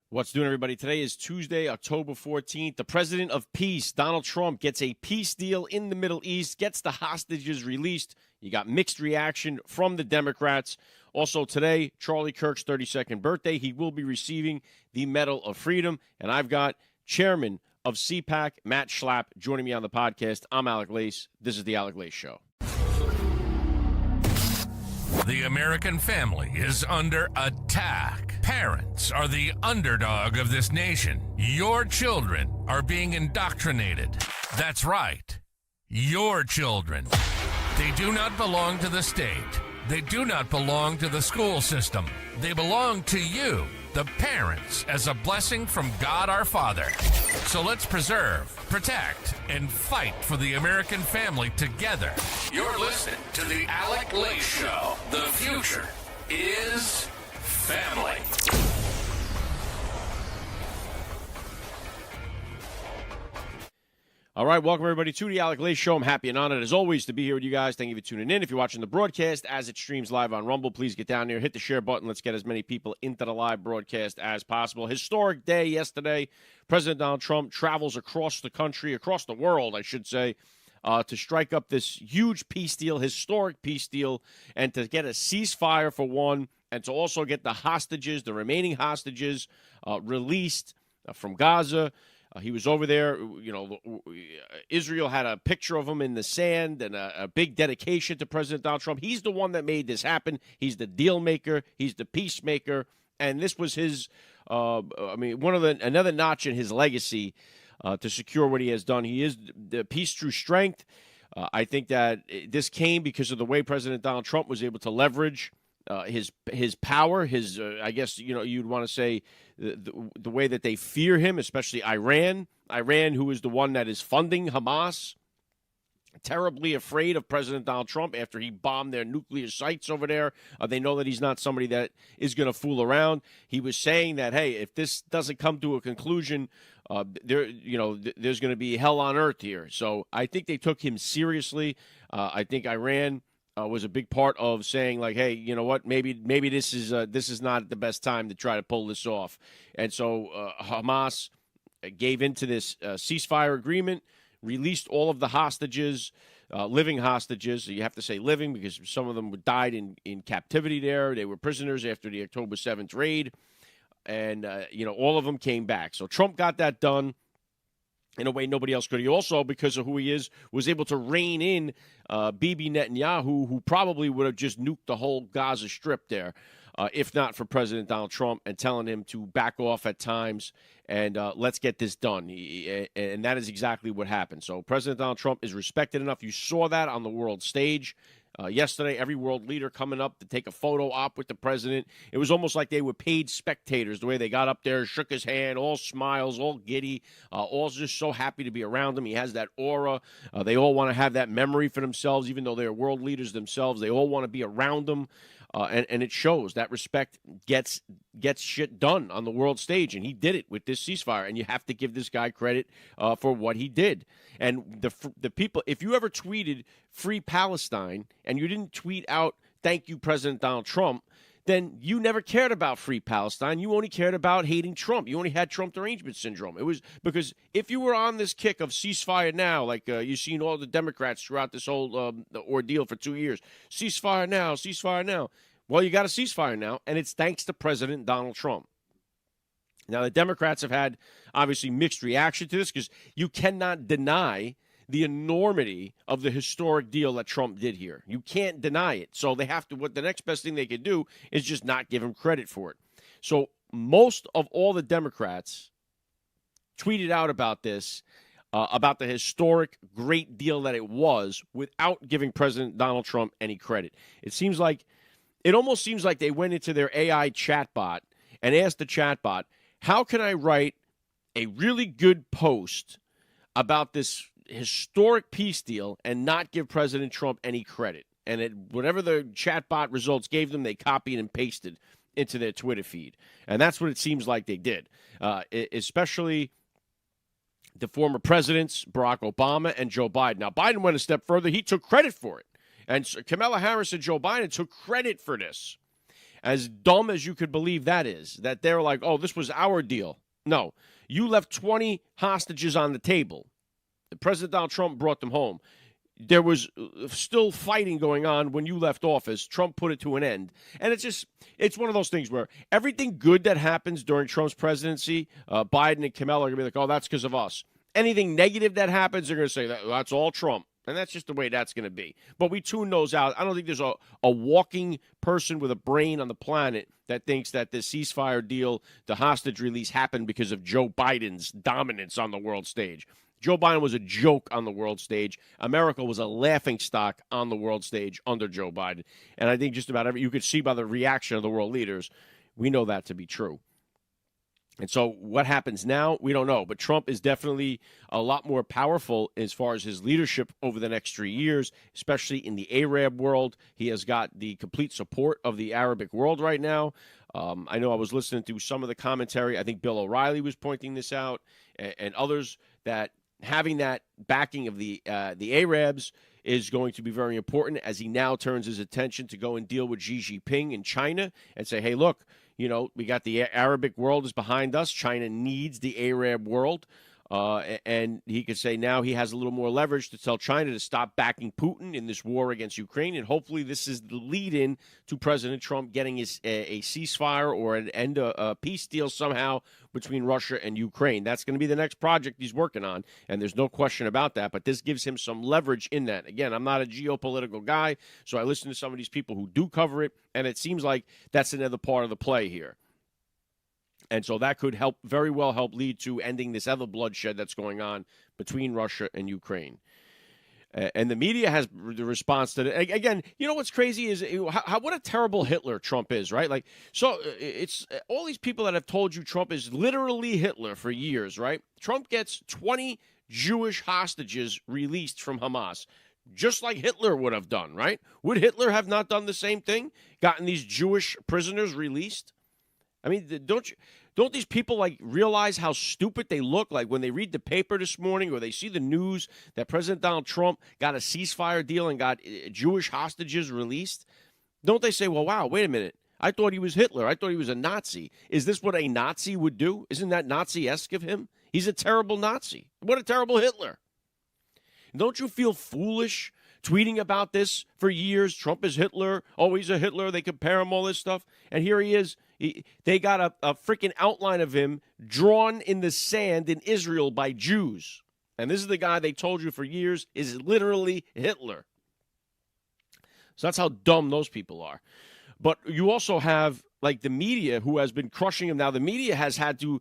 What's doing, everybody? Today is Tuesday, October 14th. The president of peace, Donald Trump, gets a peace deal in the Middle East, gets the hostages released. You got mixed reaction from the Democrats. Also today, Charlie Kirk's 32nd birthday. He will be receiving the Medal of Freedom. And I've got Chairman of CPAC, Matt Schlapp, joining me on the podcast. I'm AlecLace. This is the AlecLace Show. The American family is under attack. Parents are the underdog of this nation. Your children are being indoctrinated. That's right. Your children. They do not belong to the state. They do not belong to the school system. They belong to you, the parents, as a blessing from God our Father. So let's preserve, protect, and fight for the American family together. You're listening to the AlecLace Show. The future is family. All right, welcome everybody to the AlecLace Show. I'm happy and honored as always to be here with you guys. Thank you for tuning in. If you're watching the broadcast as it streams live on Rumble, please get down there, hit the share button. Let's get as many people into the live broadcast as possible. Historic day yesterday. President Donald Trump travels across the country, across the world, I should say, to strike up this huge peace deal, historic peace deal, and to get a ceasefire for one, and to also get the hostages, the remaining hostages, released from Gaza. He was over there, Israel had a picture of him in the sand and a big dedication to President Donald Trump. He's the one that made this happen. He's the deal maker. He's the peacemaker. And this was his, another notch in his legacy to secure what he has done. He is the peace through strength. I think that this came because of the way President Donald Trump was able to leverage his power, his I guess you'd want to say the way that they fear him, especially Iran, who is the one that is funding Hamas, terribly afraid of President Donald Trump after he bombed their nuclear sites over there. They know that he's not somebody that is going to fool around. He was saying that, hey, if this doesn't come to a conclusion, there's going to be hell on earth here. So I think they took him seriously. I think Iran was a big part of saying, like, hey, you know what, maybe this is not the best time to try to pull this off. And so Hamas gave into this ceasefire agreement, released all of the hostages, living hostages. So you have to say living because some of them died in captivity there. They were prisoners after the October 7th raid. And, all of them came back. So Trump got that done in a way nobody else could. He also, because of who he is, was able to rein in Bibi Netanyahu, who probably would have just nuked the whole Gaza Strip there, if not for President Donald Trump and telling him to back off at times and let's get this done. And that is exactly what happened. So President Donald Trump is respected enough. You saw that on the world stage. Yesterday, every world leader coming up to take a photo op with the president. It was almost like they were paid spectators, the way they got up there, shook his hand, all smiles, all giddy, all just so happy to be around him. He has that aura. They all want to have that memory for themselves, even though they're world leaders themselves. They all want to be around him. And it shows that respect gets shit done on the world stage, and he did it with this ceasefire. And you have to give this guy credit for what he did. And the people, if you ever tweeted "Free Palestine" and you didn't tweet out "Thank you, President Donald Trump," then you never cared about Free Palestine. You only cared about hating Trump. You only had Trump derangement syndrome. It was because if you were on this kick of ceasefire now, like you've seen all the Democrats throughout this whole ordeal for 2 years, ceasefire now, ceasefire now. Well, you got a ceasefire now, and it's thanks to President Donald Trump. Now, the Democrats have had, obviously, mixed reaction to this because you cannot deny the enormity of the historic deal that Trump did here. You can't deny it. So they have to, what the next best thing they could do is just not give him credit for it. So most of all the Democrats tweeted out about this, about the historic great deal that it was, without giving President Donald Trump any credit. It almost seems like they went into their AI chatbot and asked the chatbot, how can I write a really good post about this historic peace deal and not give President Trump any credit? And whatever the chatbot results gave them, they copied and pasted into their Twitter feed. And that's what it seems like they did, especially the former presidents, Barack Obama and Joe Biden. Now, Biden went a step further. He took credit for it. And Kamala Harris and Joe Biden took credit for this. As dumb as you could believe that is, that they're like, oh, this was our deal. No, you left 20 hostages on the table. President Donald Trump brought them home. There was still fighting going on when you left office. Trump put it to an end. And it's one of those things where everything good that happens during Trump's presidency, Biden and Kamala are going to be like, oh, that's because of us. Anything negative that happens, they're going to say, that's all Trump. And that's just the way that's going to be. But we tune those out. I don't think there's a walking person with a brain on the planet that thinks that this ceasefire deal, the hostage release, happened because of Joe Biden's dominance on the world stage. Joe Biden was a joke on the world stage. America was a laughingstock on the world stage under Joe Biden. And I think just about you could see by the reaction of the world leaders, we know that to be true. And so what happens now, we don't know. But Trump is definitely a lot more powerful as far as his leadership over the next 3 years, especially in the Arab world. He has got the complete support of the Arabic world right now. I know I was listening to some of the commentary. I think Bill O'Reilly was pointing this out and others, that having that backing of the Arabs is going to be very important as he now turns his attention to go and deal with Xi Jinping in China and say, hey, look, we got the Arabic world is behind us. China needs the Arab world. And he could say now he has a little more leverage to tell China to stop backing Putin in this war against Ukraine. And hopefully this is the lead-in to President Trump getting a ceasefire or an end a peace deal somehow between Russia and Ukraine. That's going to be the next project he's working on, and there's no question about that. But this gives him some leverage in that. Again, I'm not a geopolitical guy, so I listen to some of these people who do cover it, and it seems like that's another part of the play here. And so that could very well help lead to ending this other bloodshed that's going on between Russia and Ukraine. And the media has the response to it. Again, what's crazy is what a terrible Hitler Trump is, right? Like, so it's all these people that have told you Trump is literally Hitler for years, right? Trump gets 20 Jewish hostages released from Hamas, just like Hitler would have done, right? Would Hitler have not done the same thing, gotten these Jewish prisoners released? I mean, don't these people realize how stupid they look like when they read the paper this morning or they see the news that President Donald Trump got a ceasefire deal and got Jewish hostages released? Don't they say, well, wow, wait a minute. I thought he was Hitler. I thought he was a Nazi. Is this what a Nazi would do? Isn't that Nazi-esque of him? He's a terrible Nazi. What a terrible Hitler. Don't you feel foolish tweeting about this for years? Trump is Hitler. Oh, he's a Hitler. They compare him, all this stuff. And here he is. They got a freaking outline of him drawn in the sand in Israel by Jews. And this is the guy they told you for years is literally Hitler. So that's how dumb those people are. But you also have, the media who has been crushing him. Now, the media has had to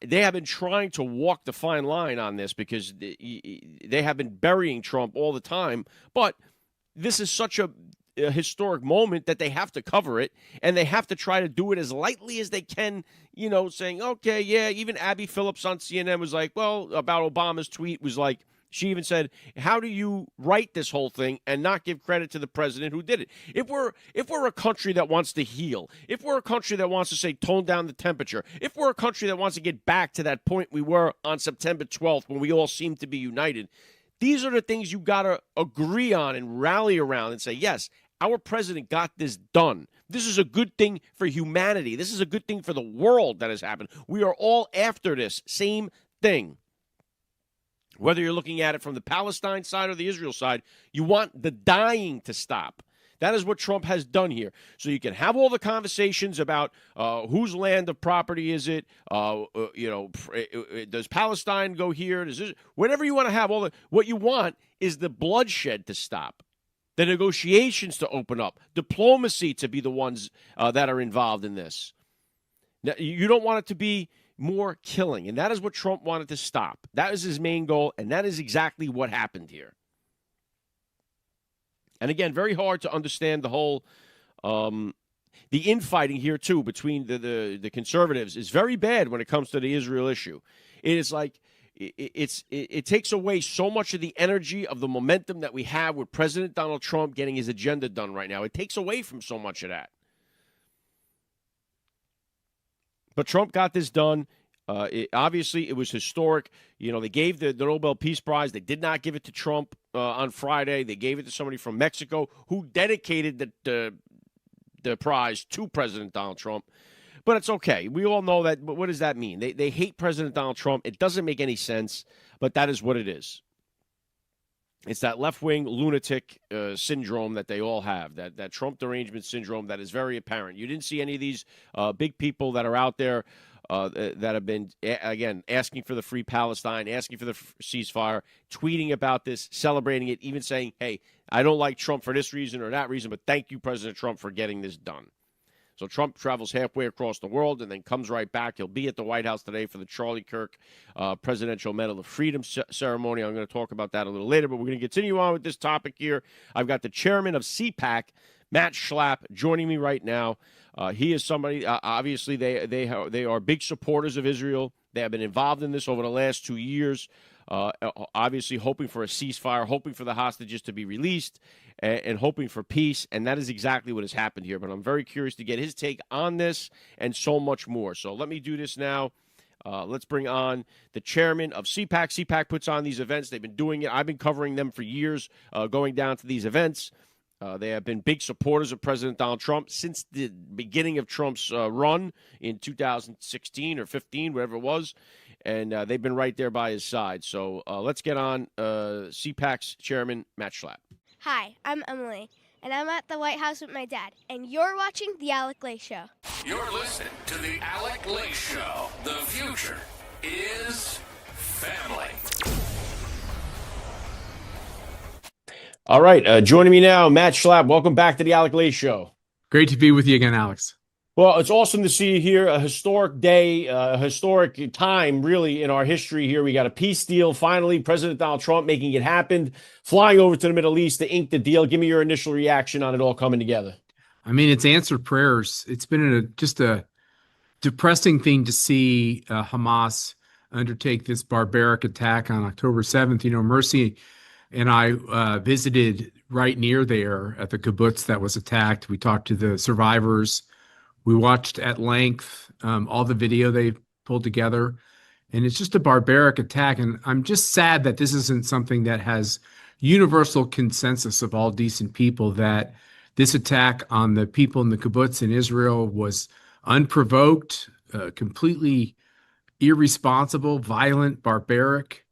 they have been trying to walk the fine line on this because they have been burying Trump all the time. But this is such a historic moment that they have to cover it, and they have to try to do it as lightly as they can, saying, okay, yeah, even Abby Phillips on CNN was like, well, about Obama's tweet was like, she even said, how do you write this whole thing and not give credit to the president who did it? If we're a country that wants to heal, if we're a country that wants to say tone down the temperature, if we're a country that wants to get back to that point we were on September 12th when we all seemed to be united, these are the things you got to agree on and rally around and say, yes, our president got this done. This is a good thing for humanity. This is a good thing for the world that has happened. We are all after this same thing. Whether you're looking at it from the Palestine side or the Israel side, you want the dying to stop. That is what Trump has done here. So you can have all the conversations about whose land of property is it? Does Palestine go here? Whatever you want to have, what you want is the bloodshed to stop. The negotiations to open up, diplomacy to be the ones that are involved in this. Now, you don't want it to be more killing, and that is what Trump wanted to stop. That is his main goal, and that is exactly what happened here. And again, very hard to understand the whole the infighting here, too, between the conservatives is very bad when it comes to the Israel issue. It is like it takes away so much of the energy of the momentum that we have with President Donald Trump getting his agenda done right now. It takes away from so much of that. But Trump got this done. Obviously, it was historic. They gave the Nobel Peace Prize. They did not give it to Trump on Friday. They gave it to somebody from Mexico who dedicated the the prize to President Donald Trump. But it's okay. We all know that. But what does that mean? They hate President Donald Trump. It doesn't make any sense, but that is what it is. It's that left-wing lunatic syndrome that they all have, that Trump derangement syndrome that is very apparent. You didn't see any of these big people that are out there that have been, again, asking for the free Palestine, asking for the ceasefire, tweeting about this, celebrating it, even saying, hey, I don't like Trump for this reason or that reason, but thank you, President Trump, for getting this done. So Trump travels halfway across the world and then comes right back. He'll be at the White House today for the Charlie Kirk Presidential Medal of Freedom ceremony. I'm going to talk about that a little later, but we're going to continue on with this topic here. I've got the chairman of CPAC, Matt Schlapp, joining me right now. He is somebody, obviously, they are big supporters of Israel. They have been involved in this over the last 2 years, obviously hoping for a ceasefire, hoping for the hostages to be released, and hoping for peace, and that is exactly what has happened here. But I'm very curious to get his take on this and so much more. So let me do this now. Let's bring on the chairman of CPAC. CPAC puts on these events. They've been doing it. I've been covering them for years, going down to these events. They have been big supporters of President Donald Trump since the beginning of Trump's run in 2016 or 15, whatever it was, and they've been right there by his side. So let's get on CPAC's chairman, Matt Schlapp. Hi, I'm Emily, and I'm at the White House with my dad, and you're watching The AlecLace Show. You're listening to the AlecLace Show. The future is family. All right, joining me now, Matt Schlapp. Welcome back to the AlecLace Show. Great to be with you again, Alex. Well, it's awesome to see you here. A historic day, a historic time, really, in our history here. We got a peace deal. Finally, President Donald Trump making it happen, flying over to the Middle East to ink the deal. Give me your initial reaction on it all coming together. I mean, it's answered prayers. It's been just a depressing thing to see Hamas undertake this barbaric attack on October 7th. You know, Mercy and I visited right near there at the kibbutz that was attacked. We talked to the survivors. We watched at length all the video they pulled together, and it's just a barbaric attack. And I'm just sad that this isn't something that has universal consensus of all decent people, that this attack on the people in the kibbutz in Israel was unprovoked, completely irresponsible, violent, barbaric.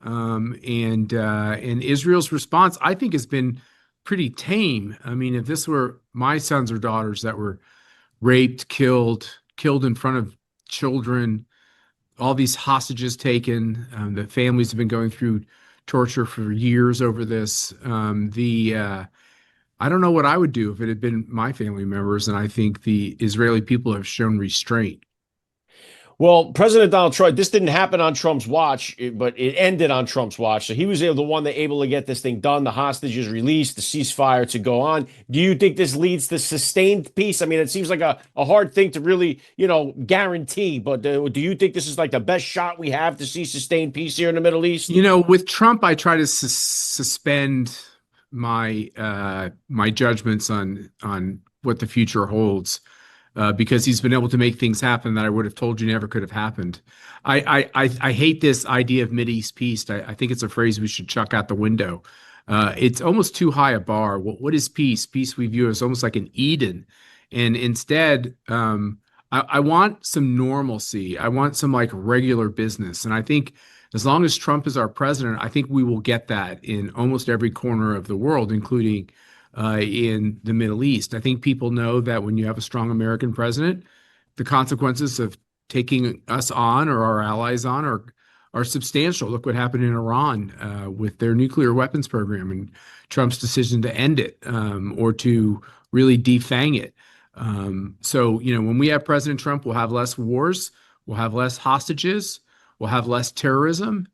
And Israel's response, I think, has been pretty tame. I mean, if this were my sons or daughters that were raped, killed in front of children, all these hostages taken, the families have been going through torture for years over this. I don't know what I would do if it had been my family members, and I think the Israeli people have shown restraint. Well, President Donald Trump, this didn't happen on Trump's watch, but it ended on Trump's watch. So he was the one that able to get this thing done, the hostages released, the ceasefire to go on. Do you think this leads to sustained peace? I mean, it seems like a hard thing to really, guarantee, but do you think this is like the best shot we have to see sustained peace here in the Middle East? You know, with Trump, I try to suspend my judgments on what the future holds. Because he's been able to make things happen that I would have told you never could have happened. I hate this idea of Mideast peace. I think it's a phrase we should chuck out the window. It's almost too high a bar. What is peace? Peace we view as almost like an Eden. And instead, I want some normalcy. I want some like regular business. And I think as long as Trump is our president, I think we will get that in almost every corner of the world, including in the Middle East. I think people know that when you have a strong American president, the consequences of taking us on or our allies on are substantial. Look what happened in Iran with their nuclear weapons program and Trump's decision to end it or to really defang it. So, when we have President Trump, we'll have less wars, we'll have less hostages, we'll have less terrorism.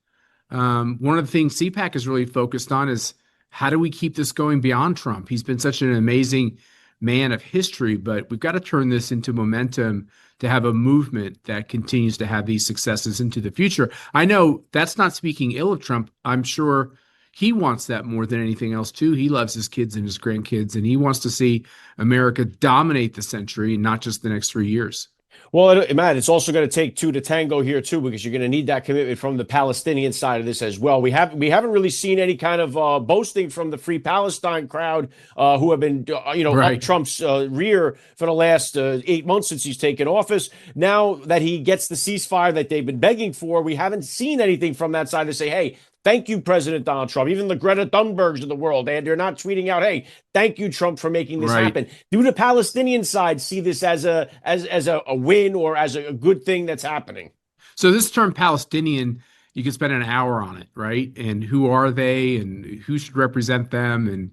One of the things CPAC is really focused on is how do we keep this going beyond Trump? He's been such an amazing man of history, but we've got to turn this into momentum to have a movement that continues to have these successes into the future. I know that's not speaking ill of Trump. I'm sure he wants that more than anything else, too. He loves his kids and his grandkids, and he wants to see America dominate the century, not just the next 3 years. Well, Matt, it's also going to take two to tango here too, because you're going to need that commitment from the Palestinian side of this as well. We haven't really seen any kind of boasting from the Free Palestine crowd, who have been up Right. Trump's rear for the last 8 months since he's taken office. Now that he gets the ceasefire that they've been begging for, we haven't seen anything from that side to say, "Hey, thank you, President Donald Trump." Even the Greta Thunbergs of the world, they're not tweeting out, "Hey, thank you, Trump, for making this Right. happen." Do the Palestinian side see this as a win or as a good thing that's happening? So this term Palestinian, you can spend an hour on it, right? And who are they and who should represent them and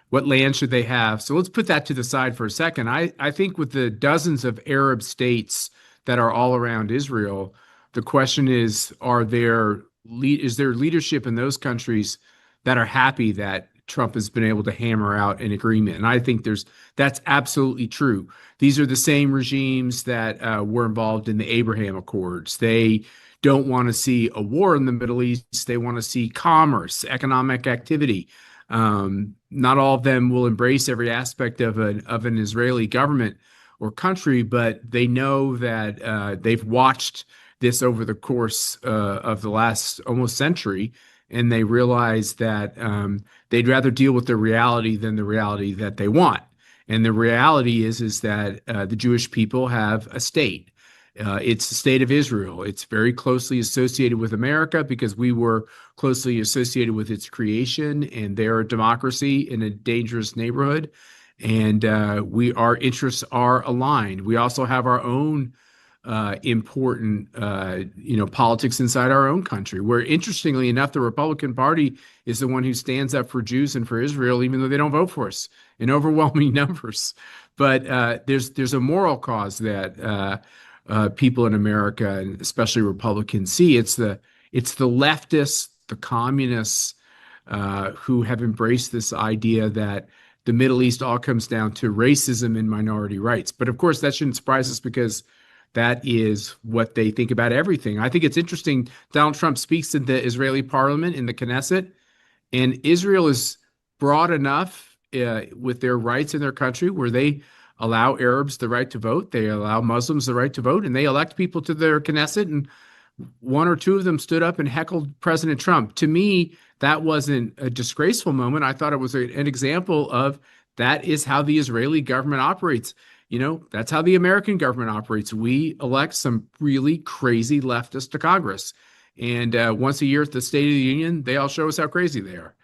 what land should they have? So let's put that to the side for a second. I think with the dozens of Arab states that are all around Israel, the question is, is there leadership in those countries that are happy that Trump has been able to hammer out an agreement? And I think that's absolutely true. These are the same regimes that were involved in the Abraham Accords. They don't want to see a war in the Middle East. They want to see commerce, economic activity. Not all of them will embrace every aspect of an Israeli government or country, but they know that they've watched this over the course of the last almost century, and they realize that they'd rather deal with the reality than the reality that they want. And the reality is that the Jewish people have a state. It's the state of Israel. It's very closely associated with America because we were closely associated with its creation, and they're a democracy in a dangerous neighborhood. And our interests are aligned. We also have our own important, politics inside our own country, where interestingly enough, the Republican Party is the one who stands up for Jews and for Israel, even though they don't vote for us in overwhelming numbers. But there's a moral cause that people in America, and especially Republicans, see. It's the leftists, the communists, who have embraced this idea that the Middle East all comes down to racism and minority rights. But of course, that shouldn't surprise us because that is what they think about everything. I think it's interesting. Donald Trump speaks in the Israeli parliament, in the Knesset, and Israel is broad enough with their rights in their country where they allow Arabs the right to vote, they allow Muslims the right to vote, and they elect people to their Knesset. And one or two of them stood up and heckled President Trump. To me, that wasn't a disgraceful moment. I thought it was an example of that is how the Israeli government operates. That's how the American government operates. We elect some really crazy leftists to Congress. And once a year at the State of the Union, they all show us how crazy they are.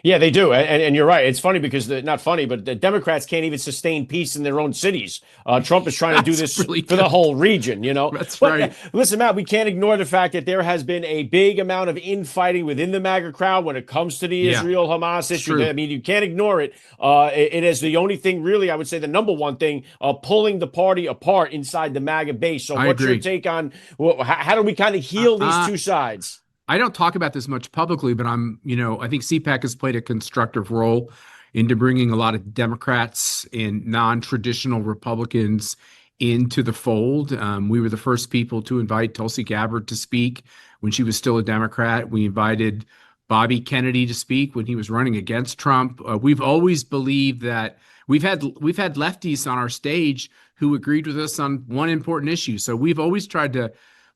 Yeah, they do, and you're right. It's funny because not funny, but the Democrats can't even sustain peace in their own cities. Trump is trying to do this really for the whole region, That's But right. listen, Matt, we can't ignore the fact that there has been a big amount of infighting within the MAGA crowd when it comes to the Yeah, Israel-Hamas it's issue. true. I mean, you can't ignore it. It is the only thing, really, I would say, the number one thing, pulling the party apart inside the MAGA base. So, I what's your agree. take on how do we kind of heal these two sides? I don't talk about this much publicly, but I think CPAC has played a constructive role into bringing a lot of Democrats and non-traditional Republicans into the fold. We were the first people to invite Tulsi Gabbard to speak when she was still a Democrat. We invited Bobby Kennedy to speak when he was running against Trump. We've always believed that we've had lefties on our stage who agreed with us on one important issue. So we've always tried to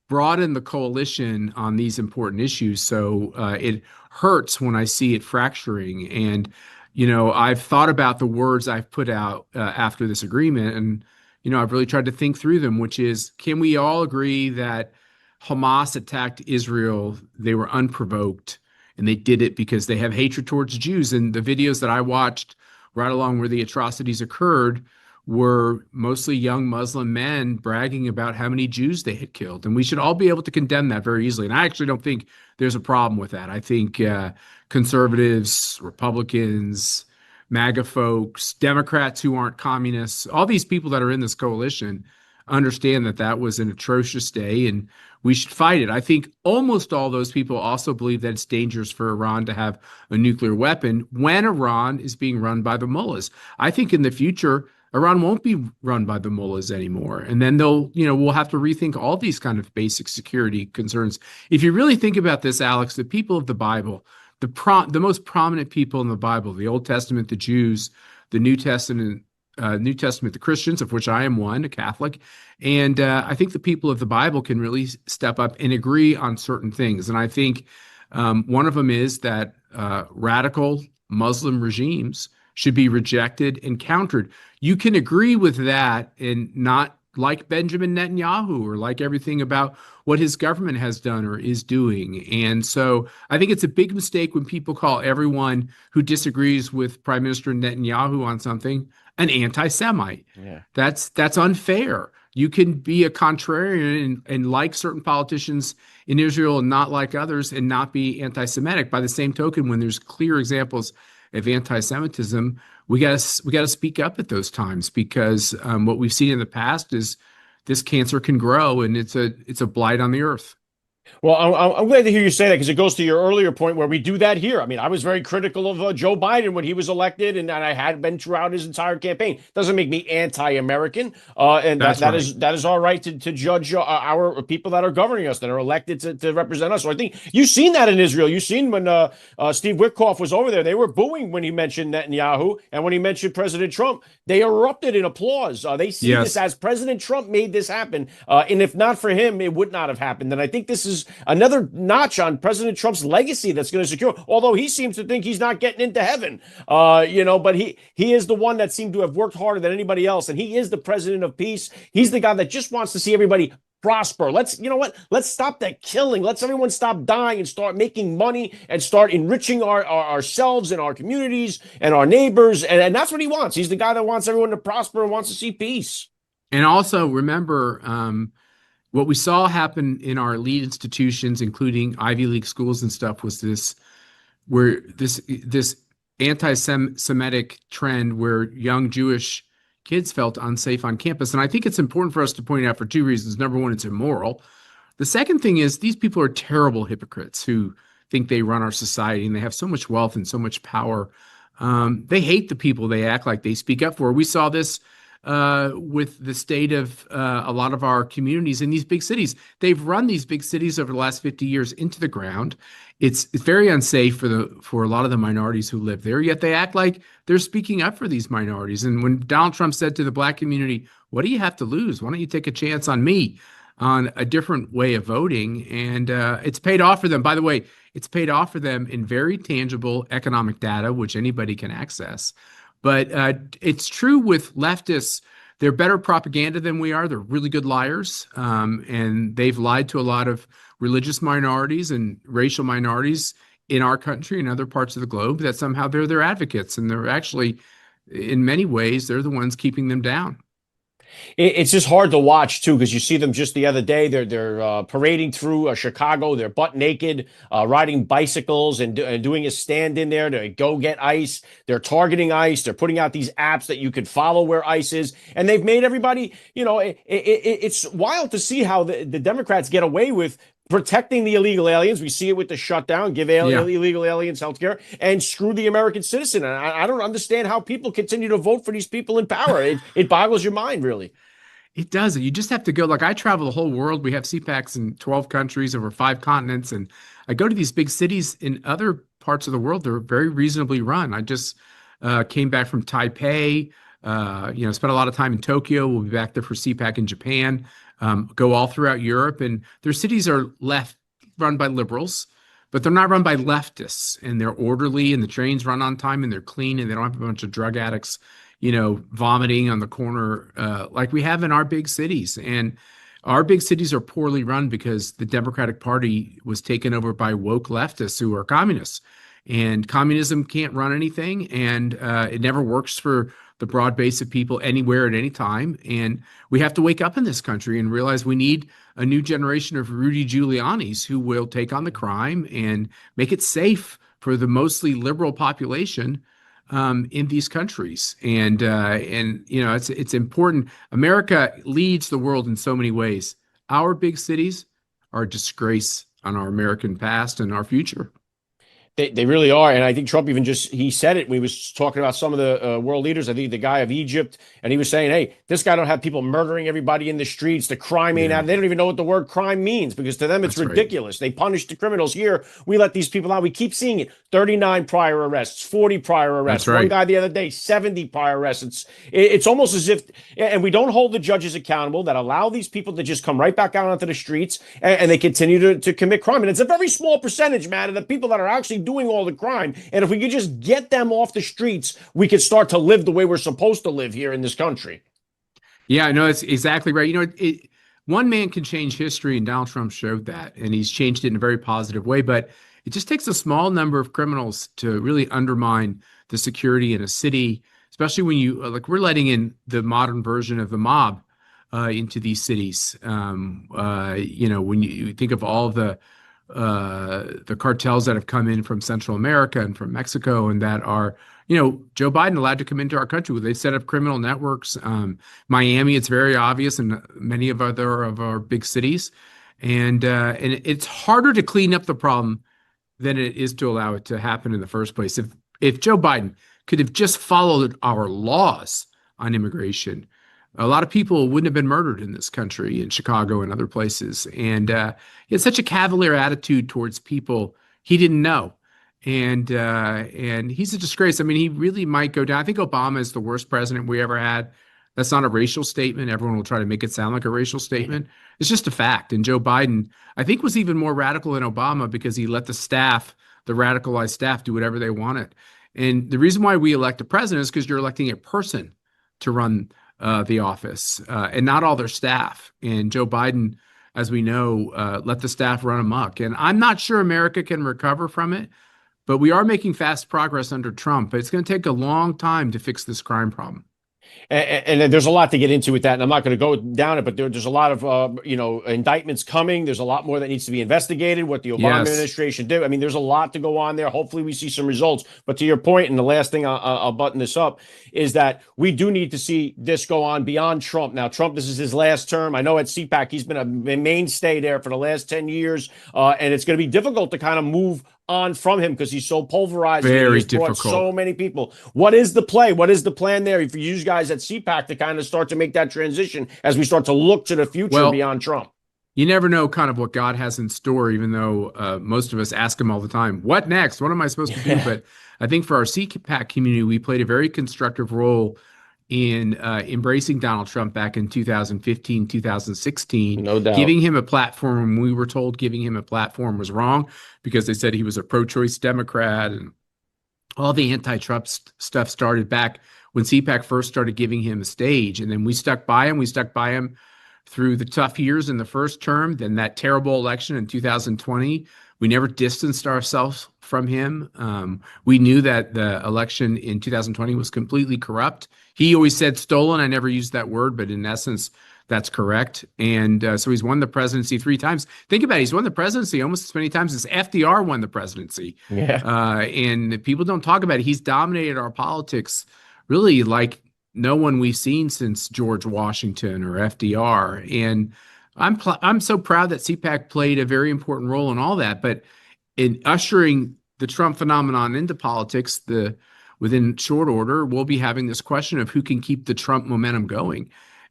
broaden the coalition on these important issues. So it hurts when I see it fracturing. And, I've thought about the words I've put out after this agreement, and, I've really tried to think through them, which is, can we all agree that Hamas attacked Israel? They were unprovoked, and they did it because they have hatred towards Jews. And the videos that I watched right along where the atrocities occurred were mostly young Muslim men bragging about how many Jews they had killed. And we should all be able to condemn that very easily. And I actually don't think there's a problem with that. I think conservatives, Republicans, MAGA folks, Democrats who aren't communists, all these people that are in this coalition understand that that was an atrocious day and we should fight it. I think almost all those people also believe that it's dangerous for Iran to have a nuclear weapon when Iran is being run by the mullahs. I think in the future, Iran won't be run by the mullahs anymore. And then we'll have to rethink all these kind of basic security concerns. If you really think about this, Alex, the people of the Bible, the most prominent people in the Bible, the Old Testament, the Jews, the New Testament, New Testament, the Christians, of which I am one, a Catholic. And I think the people of the Bible can really step up and agree on certain things. And I think one of them is that radical Muslim regimes should be rejected and countered. You can agree with that and not like Benjamin Netanyahu or like everything about what his government has done or is doing. And so I think it's a big mistake when people call everyone who disagrees with Prime Minister Netanyahu on something an anti-Semite. Yeah. That's unfair. You can be a contrarian and like certain politicians in Israel and not like others and not be anti-Semitic. By the same token, when there's clear examples of anti-Semitism, we got to speak up at those times, because what we've seen in the past is this cancer can grow, and it's a blight on the earth. Well, I'm glad to hear you say that, because it goes to your earlier point where we do that here. I mean, I was very critical of Joe Biden when he was elected, and I had been throughout his entire campaign. Doesn't make me anti-American, and that is our right to judge our people that are governing us, that are elected to represent us. So I think you've seen that in Israel. You've seen when Steve Witkoff was over there, they were booing when he mentioned Netanyahu, and when he mentioned President Trump, they erupted in applause. They see this as President Trump made this happen, and if not for him, it would not have happened. And I think this is another notch on President Trump's legacy that's going to secure, although he seems to think he's not getting into heaven, but he is the one that seemed to have worked harder than anybody else. And he is the president of peace. He's the guy that just wants to see everybody prosper. Let's stop that killing. Let's everyone stop dying and start making money and start enriching ourselves and our communities and our neighbors. And that's what he wants. He's the guy that wants everyone to prosper and wants to see peace. And also remember, what we saw happen in our elite institutions, including Ivy League schools and stuff, was this anti-Semitic trend where young Jewish kids felt unsafe on campus. And I think it's important for us to point out for two reasons. Number one, it's immoral. The second thing is these people are terrible hypocrites who think they run our society, and they have so much wealth and so much power. They hate the people they act like they speak up for. We saw this with the state of a lot of our communities in these big cities. They've run these big cities over the last 50 years into the ground. It's very unsafe for a lot of the minorities who live there, yet they act like they're speaking up for these minorities. And when Donald Trump said to the Black community, "What do you have to lose? Why don't you take a chance on me on a different way of voting?" And it's paid off for them. By the way, it's paid off for them in very tangible economic data, which anybody can access. But it's true with leftists. They're better propaganda than we are. They're really good liars. And they've lied to a lot of religious minorities and racial minorities in our country and other parts of the globe, that somehow they're their advocates. And they're actually, in many ways, they're the ones keeping them down. It's just hard to watch too, because you see them just the other day. They're parading through Chicago. They're butt naked, riding bicycles and doing a stand in there to go get ICE. They're targeting ICE. They're putting out these apps that you could follow where ICE is, and they've made everybody. It's wild to see how the Democrats get away with protecting the illegal aliens. We see it with the shutdown, give illegal aliens health care, and screw the American citizen. And I don't understand how people continue to vote for these people in power. It boggles your mind, really. It does. You just have to go. Like, I travel the whole world. We have CPACs in 12 countries over 5 continents. And I go to these big cities in other parts of the world. They're very reasonably run. I just came back from Taipei, spent a lot of time in Tokyo. We'll be back there for CPAC in Japan. Go all throughout Europe, and their cities are run by liberals, but they're not run by leftists, and they're orderly, and the trains run on time, and they're clean, and they don't have a bunch of drug addicts, vomiting on the corner like we have in our big cities. And our big cities are poorly run because the Democratic Party was taken over by woke leftists who are communists, and communism can't run anything, and it never works for the broad base of people anywhere at any time. And we have to wake up in this country and realize we need a new generation of Rudy Giuliani's who will take on the crime and make it safe for the mostly liberal population in these countries. And it's important. America leads the world in so many ways. Our big cities are a disgrace on our American past and our future. They really are. And I think Trump even he said it when he was talking about some of the world leaders. I think the guy of Egypt, and he was saying, hey, this guy don't have people murdering everybody in the streets. The crime ain't out. They don't even know what the word crime means because to them it's That's ridiculous. They punish the criminals. Here, we let these people out. We keep seeing it. 39 prior arrests, 40 prior arrests. That's right. One guy the other day, 70 prior arrests. It's almost as if, and we don't hold the judges accountable that allow these people to just come right back out onto the streets and they continue to commit crime. And it's a very small percentage, man, of the people that are actually doing all the crime. And if we could just get them off the streets, we could start to live the way we're supposed to live here in this country. Yeah, no, it's exactly right. One man can change history, and Donald Trump showed that, and he's changed it in a very positive way. But it just takes a small number of criminals to really undermine the security in a city, especially when we're letting in the modern version of the mob into these cities. When you think of all the cartels that have come in from Central America and from Mexico, and that are, Joe Biden allowed to come into our country. They set up criminal networks. Miami, it's very obvious, and many of our big cities, and it's harder to clean up the problem than it is to allow it to happen in the first place. If Joe Biden could have just followed our laws on immigration, a lot of people wouldn't have been murdered in this country, in Chicago and other places. And he had such a cavalier attitude towards people he didn't know. And he's a disgrace. I mean, he really might go down. I think Obama is the worst president we ever had. That's not a racial statement. Everyone will try to make it sound like a racial statement. It's just a fact. And Joe Biden, I think, was even more radical than Obama because he let the radicalized staff, do whatever they wanted. And the reason why we elect a president is because you're electing a person to run the office and not all their staff. And Joe Biden, as we know, let the staff run amok. And I'm not sure America can recover from it, but we are making fast progress under Trump. But it's going to take a long time to fix this crime problem. And there's a lot to get into with that, and I'm not going to go down it, but there's a lot of indictments coming. There's a lot more that needs to be investigated. What the Obama administration did. I mean, there's a lot to go on there. Hopefully, we see some results. But to your point, and the last thing I'll button this up is that we do need to see this go on beyond Trump. Now, Trump, this is his last term. I know at CPAC he's been a mainstay there for the last 10 years, and it's going to be difficult to kind of move on from him because he's so pulverized. Very difficult. So many people. What is the play? What is the plan there for you guys at CPAC to kind of start to make that transition as we start to look to the future beyond Trump? You never know kind of what God has in store, even though most of us ask him all the time, what next? What am I supposed to do? But I think for our CPAC community, we played a very constructive role in embracing Donald Trump back in 2015, 2016, no doubt, giving him a platform. We were told giving him a platform was wrong because they said he was a pro-choice Democrat, and all the anti-Trump stuff started back when CPAC first started giving him a stage. And then we stuck by him. We stuck by him through the tough years in the first term, then that terrible election in 2020. We never distanced ourselves from him. We knew that the election in 2020 was completely corrupt. He always said stolen. I never used that word, but in essence, that's correct. And so he's won the presidency 3 times. Think about it. He's won the presidency almost as many times as FDR won the presidency. And people don't talk about it. He's dominated our politics really like no one we've seen since George Washington or FDR. And I'm so proud that CPAC played a very important role in all that. But in ushering the Trump phenomenon into politics, within short order, we'll be having this question of who can keep the Trump momentum going.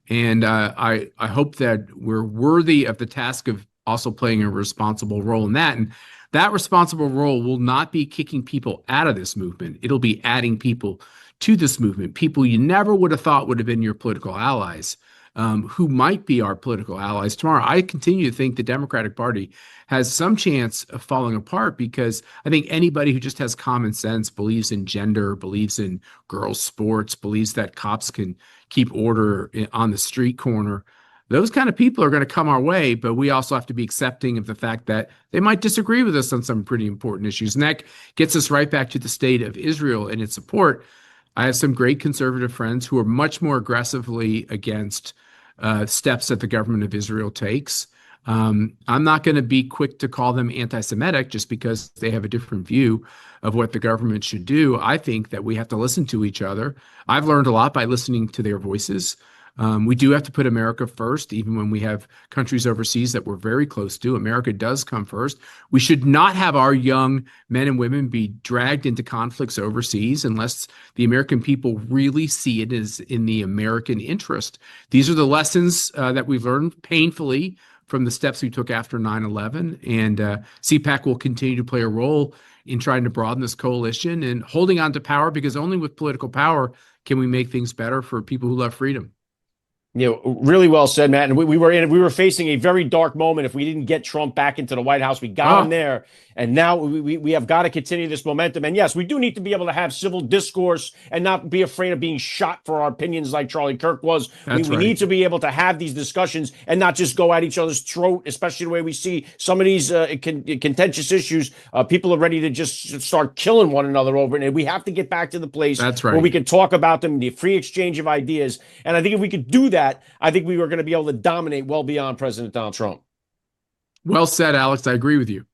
And I hope that we're worthy of the task of also playing a responsible role in that. And that responsible role will not be kicking people out of this movement. It'll be adding people to this movement, people you never would have thought would have been your political allies, who might be our political allies tomorrow. I continue to think the Democratic Party has some chance of falling apart because I think anybody who just has common sense, believes in gender, believes in girls' sports, believes that cops can keep order on the street corner, those kind of people are going to come our way. But we also have to be accepting of the fact that they might disagree with us on some pretty important issues. And that gets us right back to the state of Israel and its support. I have some great conservative friends who are much more aggressively against steps that the government of Israel takes. I'm not going to be quick to call them anti-Semitic just because they have a different view of what the government should do. I think that we have to listen to each other. I've learned a lot by listening to their voices. We do have to put America first, even when we have countries overseas that we're very close to. America does come first. We should not have our young men and women be dragged into conflicts overseas unless the American people really see it as in the American interest. These are the lessons that we've learned painfully from the steps we took after 9/11. And CPAC will continue to play a role in trying to broaden this coalition and holding on to power, because only with political power can we make things better for people who love freedom. Really well said, Matt. And we were facing a very dark moment if we didn't get Trump back into the White House. We got him there, and now we have got to continue this momentum. And yes, we do need to be able to have civil discourse and not be afraid of being shot for our opinions like Charlie Kirk was. We need to be able to have these discussions and not just go at each other's throat, especially the way we see some of these contentious issues. People are ready to just start killing one another over it. And we have to get back to the place where we can talk about them, the free exchange of ideas. And I think if we could do that, I think we were going to be able to dominate well beyond President Donald Trump. Well said, Alex. I agree with you.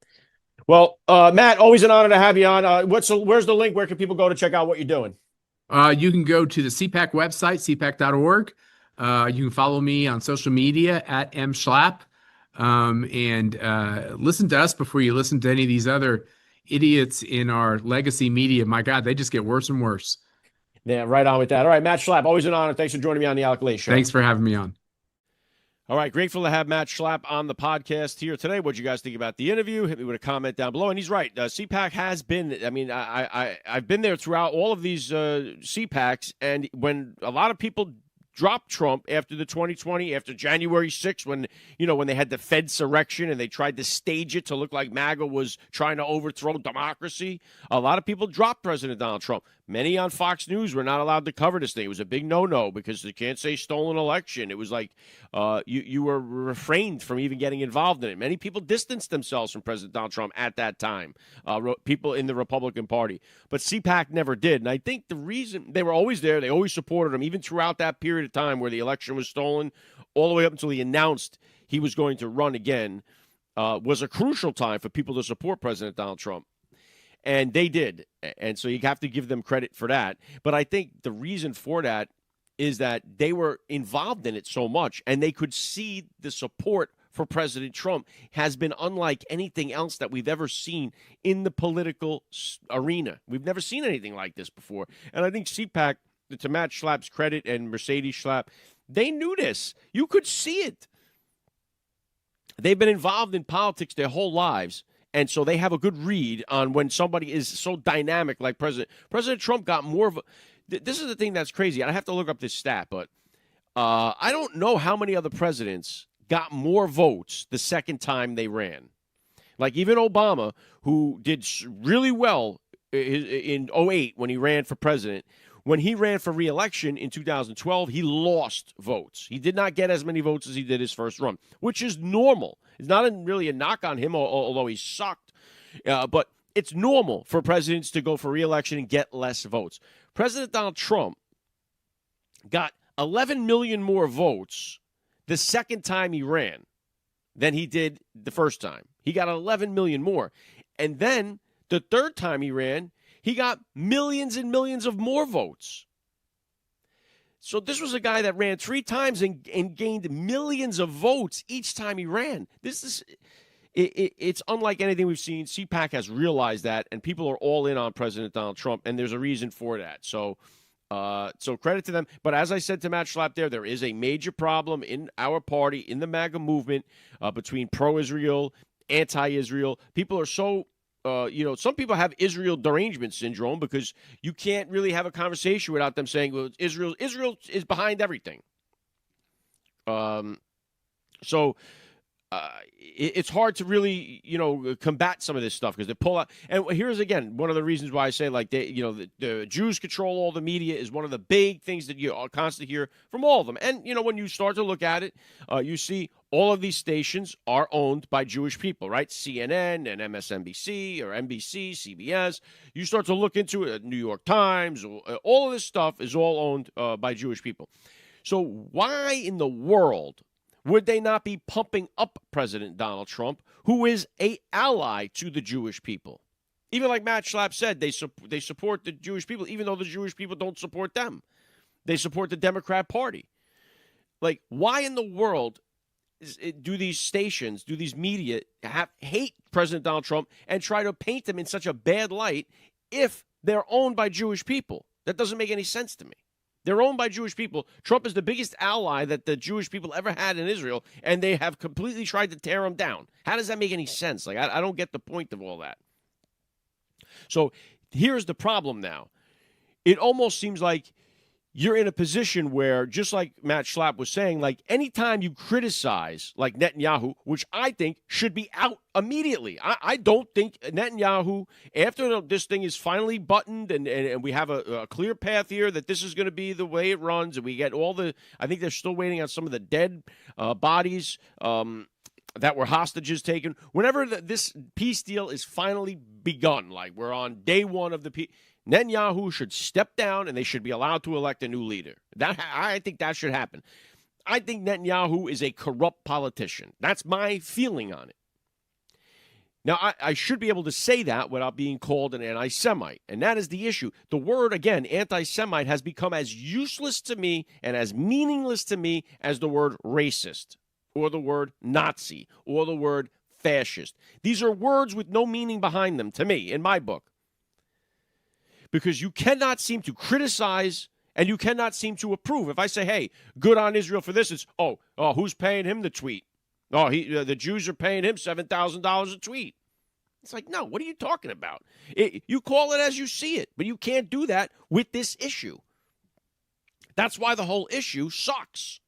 Well, Matt, always an honor to have you on. Where's the link? Where can people go to check out what you're doing? You can go to the CPAC website, cpac.org. You can follow me on social media at mschlapp. And listen to us before you listen to any of these other idiots in our legacy media. My God, they just get worse and worse. Yeah, right on with that. All right, Matt Schlapp, always an honor. Thanks for joining me on the AlecLace Show. Thanks for having me on. All right, grateful to have Matt Schlapp on the podcast here today. What do you guys think about the interview? Hit me with a comment down below. And he's right. CPAC has been, I mean, I've been there throughout all of these CPACs, and when a lot of people dropped Trump after the 2020, after January 6th, when they had the Fedsurrection and they tried to stage it to look like MAGA was trying to overthrow democracy, a lot of people dropped President Donald Trump. Many on Fox News were not allowed to cover this thing. It was a big no-no because they can't say stolen election. It was like you were refrained from even getting involved in it. Many people distanced themselves from President Donald Trump at that time, people in the Republican Party. But CPAC never did. And I think the reason they were always there, they always supported him, even throughout that period of time where the election was stolen, all the way up until he announced he was going to run again, was a crucial time for people to support President Donald Trump. And they did. And so you have to give them credit for that. But I think the reason for that is that they were involved in it so much, and they could see the support for President Trump has been unlike anything else that we've ever seen in the political arena. We've never seen anything like this before. And I think CPAC, to Matt Schlapp's credit and Mercedes Schlapp, they knew this. You could see it. They've been involved in politics their whole lives. And so they have a good read on when somebody is so dynamic like President Trump got more of a – this is the thing that's crazy. I have to look up this stat, but I don't know how many other presidents got more votes the second time they ran. Like even Obama, who did really well in 2008 when he ran for president, when he ran for re-election in 2012, he lost votes. He did not get as many votes as he did his first run, which is normal. It's not really a knock on him, although he sucked. But it's normal for presidents to go for re-election and get less votes. President Donald Trump got 11 million more votes the second time he ran than he did the first time. He got 11 million more. And then the third time he ran, he got millions and millions of more votes. So this was a guy that ran 3 times and gained millions of votes each time he ran. It's unlike anything we've seen. CPAC has realized that, and people are all in on President Donald Trump, and there's a reason for that. So credit to them. But as I said to Matt Schlapp there is a major problem in our party, in the MAGA movement, between pro-Israel, anti-Israel. People are so some people have Israel derangement syndrome because you can't really have a conversation without them saying, well, Israel is behind everything. So it's hard to really, combat some of this stuff because they pull out. And here's, again, one of the reasons why I say, like, the Jews control all the media is one of the big things that you constantly hear from all of them. And, when you start to look at it, you see all of these stations are owned by Jewish people, right? CNN and MSNBC or NBC, CBS. You start to look into it, New York Times, all of this stuff is all owned by Jewish people. So why in the world would they not be pumping up President Donald Trump, who is an ally to the Jewish people? Even like Matt Schlapp said, they support the Jewish people, even though the Jewish people don't support them. They support the Democrat Party. Like, why in the world do these stations, do these media hate President Donald Trump and try to paint him in such a bad light if they're owned by Jewish people? That doesn't make any sense to me. They're owned by Jewish people. Trump is the biggest ally that the Jewish people ever had in Israel, and they have completely tried to tear him down. How does that make any sense? Like, I don't get the point of all that. So here's the problem now. It almost seems like you're in a position where, just like Matt Schlapp was saying, like anytime you criticize like Netanyahu, which I think should be out immediately. I don't think Netanyahu, after this thing is finally buttoned and we have a clear path here that this is going to be the way it runs, and we get all the, I think they're still waiting on some of the dead bodies that were hostages taken. Whenever this peace deal is finally begun, like we're on day one of the peace, Netanyahu should step down and they should be allowed to elect a new leader. I think that should happen. I think Netanyahu is a corrupt politician. That's my feeling on it. Now, I should be able to say that without being called an anti-Semite, and that is the issue. The word, again, anti-Semite, has become as useless to me and as meaningless to me as the word racist or the word Nazi or the word fascist. These are words with no meaning behind them to me, in my book. Because you cannot seem to criticize and you cannot seem to approve. If I say, hey, good on Israel for this, it's, who's paying him the tweet? The Jews are paying him $7,000 a tweet. It's like, no, what are you talking about? You call it as you see it, but you can't do that with this issue. That's why the whole issue sucks.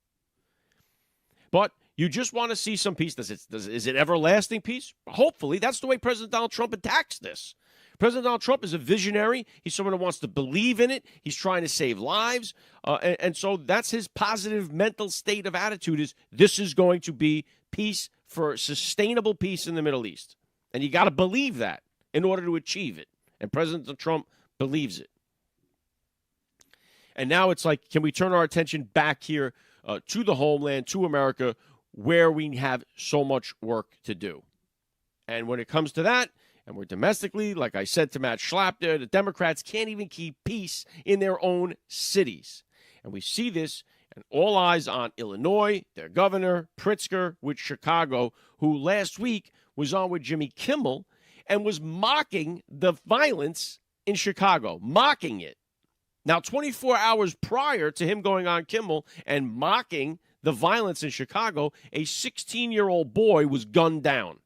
But you just want to see some peace. Is it everlasting peace? Hopefully. That's the way President Donald Trump attacks this. President Donald Trump is a visionary. He's someone who wants to believe in it. He's trying to save lives. And so that's his positive mental state of attitude is this is going to be peace for sustainable peace in the Middle East. And you got to believe that in order to achieve it. And President Trump believes it. And now it's like, can we turn our attention back here to the homeland, to America, where we have so much work to do? And when it comes to that, and we're domestically, like I said to Matt Schlapp there, the Democrats can't even keep peace in their own cities. And we see this, and all eyes on Illinois, their governor, Pritzker, with Chicago, who last week was on with Jimmy Kimmel and was mocking the violence in Chicago, mocking it. Now, 24 hours prior to him going on Kimmel and mocking the violence in Chicago, a 16-year-old boy was gunned down.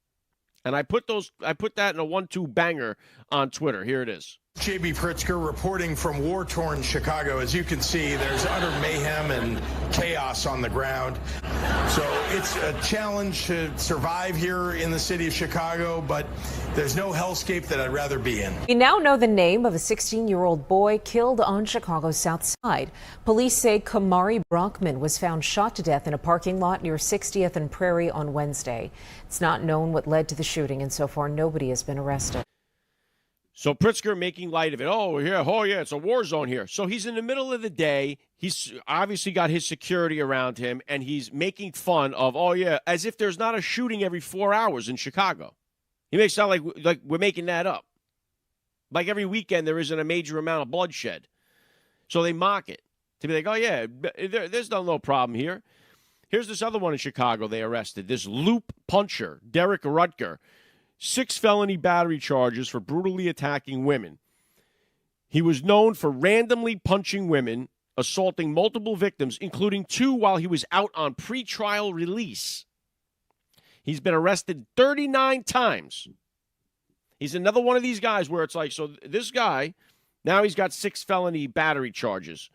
And I put that in a 1-2 banger on Twitter. Here it is. J.B. Pritzker reporting from war-torn Chicago. As you can see, there's utter mayhem and chaos on the ground. So it's a challenge to survive here in the city of Chicago, but there's no hellscape that I'd rather be in. We now know the name of a 16-year-old boy killed on Chicago's South Side. Police say Kamari Brockman was found shot to death in a parking lot near 60th and Prairie on Wednesday. It's not known what led to the shooting, and so far nobody has been arrested. So Pritzker making light of it. Oh, yeah, it's a war zone here. So he's in the middle of the day. He's obviously got his security around him, and he's making fun of, as if there's not a shooting every 4 hours in Chicago. He makes it sound like we're making that up. Like every weekend there isn't a major amount of bloodshed. So they mock it to be like, there's no problem here. Here's this other one in Chicago they arrested, this loop puncher, Derek Rutger. 6 felony battery charges for brutally attacking women. He was known for randomly punching women, assaulting multiple victims, including 2 while he was out on pretrial release. He's been arrested 39 times. He's another one of these guys where it's like, so this guy, now he's got 6 felony battery charges.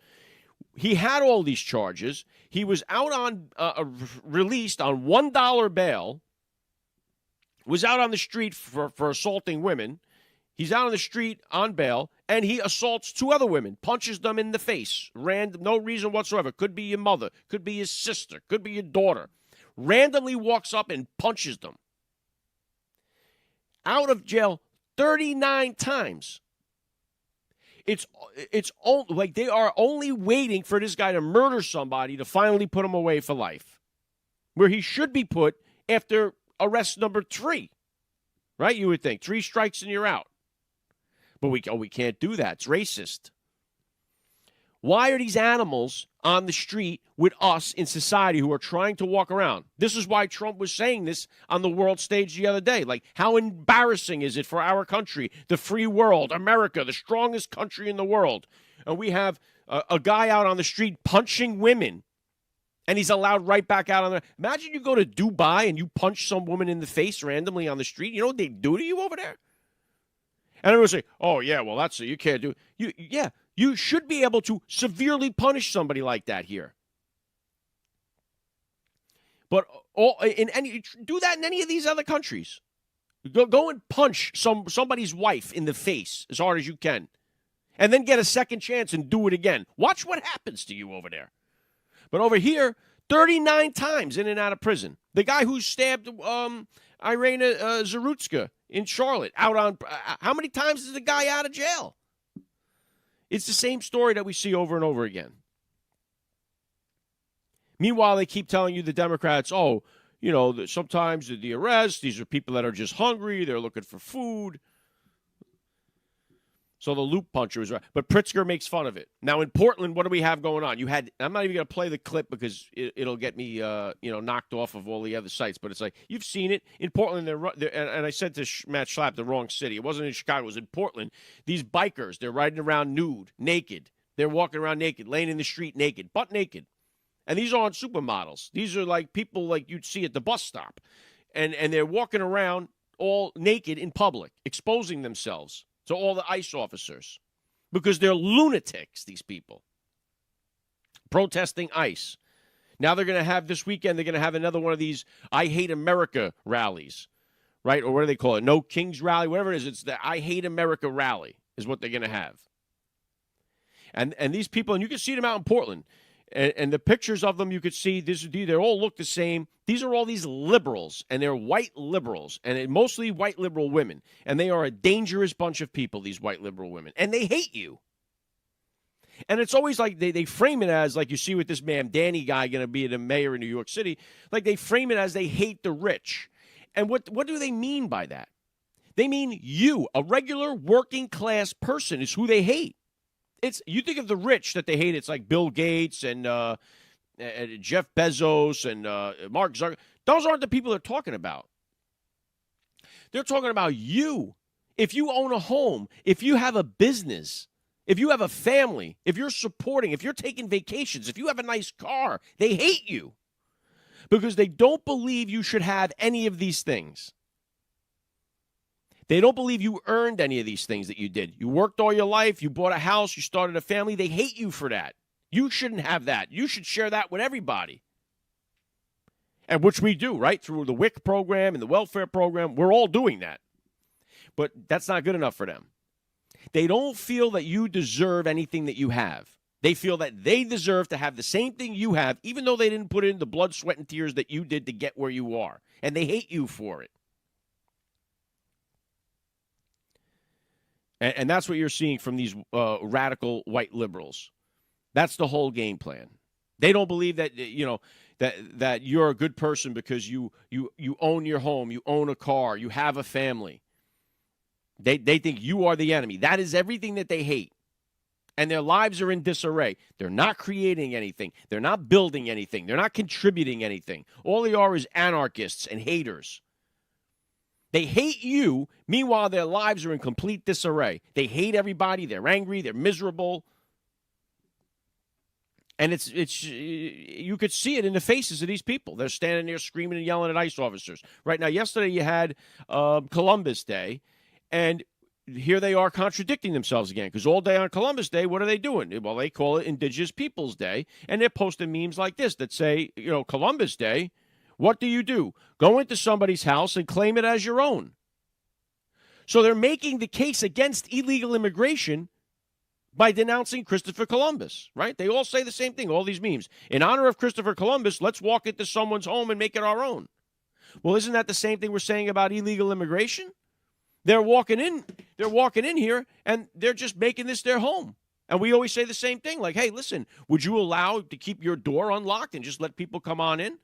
He had all these charges. He was out on released on $1 bail. Was out on the street for assaulting women. He's out on the street on bail, and he assaults 2 other women, punches them in the face. Random, no reason whatsoever. Could be your mother, could be your sister, could be your daughter. Randomly walks up and punches them. Out of jail 39 times. It's like they are only waiting for this guy to murder somebody to finally put him away for life. Where he should be put after arrest number 3, right? You would think 3 strikes and you're out. But we can't do that. It's racist. Why are these animals on the street with us in society who are trying to walk around? This is why Trump was saying this on the world stage the other day. Like, how embarrassing is it for our country, the free world, America, the strongest country in the world? And we have a guy out on the street punching women, and he's allowed right back out on the... Imagine you go to Dubai and you punch some woman in the face randomly on the street. You know what they do to you over there? And everyone say, oh, yeah, well, that's it. You can't do it. You should be able to severely punish somebody like that here. But do that in any of these other countries. Go and punch somebody's wife in the face as hard as you can. And then get a second chance and do it again. Watch what happens to you over there. But over here, 39 times in and out of prison. The guy who stabbed Irina Zarutska in Charlotte, out on... how many times is the guy out of jail? It's the same story that we see over and over again. Meanwhile, they keep telling you, the Democrats, sometimes the arrests, these are people that are just hungry, they're looking for food. So the loop puncher was right. But Pritzker makes fun of it. Now, in Portland, what do we have going on? I'm not even going to play the clip because it'll get me, knocked off of all the other sites. But it's like, you've seen it. In Portland, and I said to Matt Schlapp, the wrong city. It wasn't in Chicago. It was in Portland. These bikers, they're riding around nude, naked. They're walking around naked, laying in the street naked, butt naked. And these aren't supermodels. These are like people like you'd see at the bus stop. And they're walking around all naked in public, exposing themselves to all the ICE officers because they're lunatics, these people, protesting ICE. Now they're going to have this weekend, they're going to have another one of these I Hate America rallies, right? Or what do they call it? No Kings rally, whatever it is. It's the I Hate America rally is what they're going to have. And these people, and you can see them out in Portland, and the pictures of them you could see, they all look the same. These are all these liberals, and they're white liberals, and mostly white liberal women. And they are a dangerous bunch of people, these white liberal women. And they hate you. And it's always like they frame it as, like you see with this man, Danny guy, going to be the mayor in New York City. Like they frame it as they hate the rich. And what do they mean by that? They mean you, a regular working class person, is who they hate. You think of the rich that they hate. It's like Bill Gates and Jeff Bezos and Mark Zuckerberg. Those aren't the people they're talking about. They're talking about you. If you own a home, if you have a business, if you have a family, if you're supporting, if you're taking vacations, if you have a nice car, they hate you because they don't believe you should have any of these things. They don't believe you earned any of these things that you did. You worked all your life. You bought a house. You started a family. They hate you for that. You shouldn't have that. You should share that with everybody. And which we do, right? Through the WIC program and the welfare program. We're all doing that. But that's not good enough for them. They don't feel that you deserve anything that you have. They feel that they deserve to have the same thing you have, even though they didn't put in the blood, sweat, and tears that you did to get where you are. And they hate you for it. And that's what you're seeing from these radical white liberals. That's the whole game plan. They don't believe that that you're a good person because you own your home, you own a car, you have a family. They think you are the enemy. That is everything that they hate. And their lives are in disarray. They're not creating anything. They're not building anything. They're not contributing anything. All they are is anarchists and haters. They hate you. Meanwhile, their lives are in complete disarray. They hate everybody. They're angry. They're miserable. And it's you could see it in the faces of these people. They're standing there screaming and yelling at ICE officers. Right now, yesterday you had Columbus Day, and here they are contradicting themselves again. Because all day on Columbus Day, what are they doing? Well, they call it Indigenous Peoples Day, and they're posting memes like this that say, Columbus Day. What do? Go into somebody's house and claim it as your own. So they're making the case against illegal immigration by denouncing Christopher Columbus, right? They all say the same thing, all these memes. In honor of Christopher Columbus, let's walk into someone's home and make it our own. Well, isn't that the same thing we're saying about illegal immigration? They're walking in here, and they're just making this their home. And we always say the same thing, like, hey, listen, would you allow to keep your door unlocked and just let people come on in?